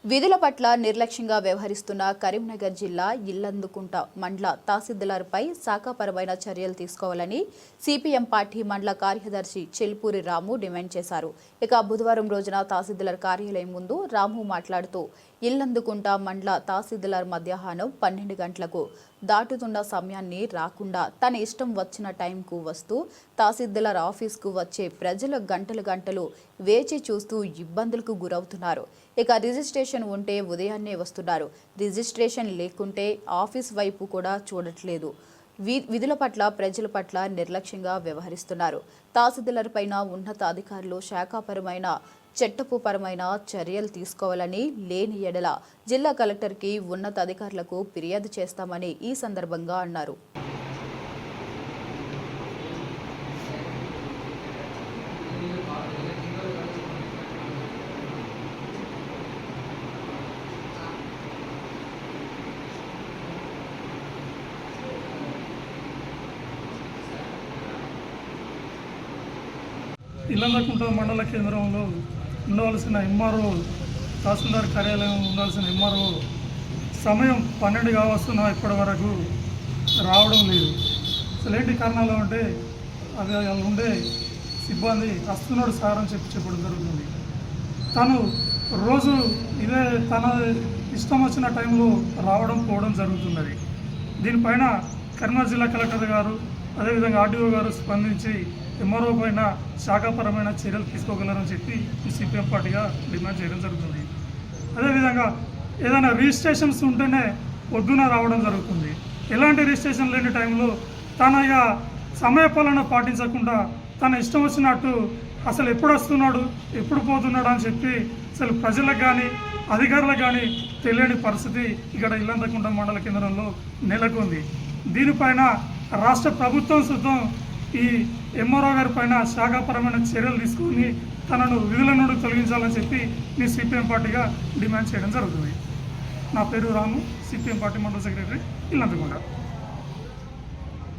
విధుల పట్ల నిర్లక్ష్యంగా వ్యవహరిస్తున్న కరీంనగర్ జిల్లా ఇల్లందుకుంట మండల తహసీల్దార్పై శాఖాపరమైన చర్యలు తీసుకోవాలని సిపిఎం పార్టీ మండల కార్యదర్శి చెల్పూరి రాము డిమాండ్ చేశారు. ఇక బుధవారం రోజున తహసీల్దార్ కార్యాలయం ముందు రాము మాట్లాడుతూ ఇల్లందుకుంట మండల తహసీల్దార్ మధ్యాహ్నం 12 గంటలకు దాటుతున్న సమయాన్ని రాకుండా తన ఇష్టం వచ్చిన టైంకు వస్తూ తహసీల్దార్ ఆఫీస్కు వచ్చే ప్రజలు గంటలు వేచి చూస్తూ ఇబ్బందులకు గురవుతున్నారు. ఇక రిజిస్ట్రేషన్ ఉంటే ఉదయాన్నే వస్తున్నారు, రిజిస్ట్రేషన్ లేకుంటే ఆఫీస్ వైపు కూడా చూడట్లేదు. విధుల పట్ల ప్రజల పట్ల నిర్లక్ష్యంగా వ్యవహరిస్తున్నారు. తహసీల్దార్ పైన ఉన్నత అధికారులు శాఖాపరమైన చట్టపరమైన చర్యలు తీసుకోవాలని, లేని ఎడల జిల్లా కలెక్టర్కి ఉన్నత అధికారులకు ఫిర్యాదు చేస్తామని ఈ సందర్భంగా అన్నారు. ఇల్లందుకుంట మండల కేంద్రంలో ఉండవలసిన ఎంఆర్ఓ, తహసీల్దార్ కార్యాలయం ఉండాల్సిన ఎంఆర్ఓ సమయం 12 కావస్తున్నా ఇప్పటి వరకు రావడం లేదు. అసలు ఏంటి కారణాలు అంటే అది ఉండే సిబ్బంది వస్తున్నాడు సార్ అని చెప్పడం జరుగుతుంది. తను రోజు ఇదే తన ఇష్టం వచ్చిన టైంలో రావడం పోవడం జరుగుతున్నది. దీనిపైన కరీంనగర్ జిల్లా కలెక్టర్ గారు, అదేవిధంగా ఆర్డీఓ గారు స్పందించి ఎంఆర్ఓ పైన శాఖాపరమైన చర్యలు తీసుకోగలరని చెప్పి ఈ సిపిఎం పార్టీగా డిమాండ్ చేయడం జరుగుతుంది. అదేవిధంగా ఏదైనా రిజిస్ట్రేషన్స్ ఉంటేనే పొద్దున రావడం జరుగుతుంది. ఎలాంటి రిజిస్ట్రేషన్ లేని టైంలో తన సమయపాలన పాటించకుండా తన ఇష్టం వచ్చినట్టు అసలు ఎప్పుడు వస్తున్నాడు, ఎప్పుడు పోతున్నాడు అని చెప్పి అసలు ప్రజలకు కానీ అధికారులకు కానీ తెలియని పరిస్థితి ఇక్కడ ఇల్లందుకుంట మండల కేంద్రంలో నెలకొంది. దీనిపైన రాష్ట్ర ప్రభుత్వం సుతం ఈ ఎంఆర్ఓ గారి పైన శాఖాపరమైన చర్యలు తీసుకొని తనను విధుల నుండి తొలగించాలని చెప్పి మీ సిపిఎం పార్టీగా డిమాండ్ చేయడం జరుగుతుంది. నా పేరు రాము, సిపిఎం పార్టీ మండల సెక్రటరీ, ఇల్లందుకుంట.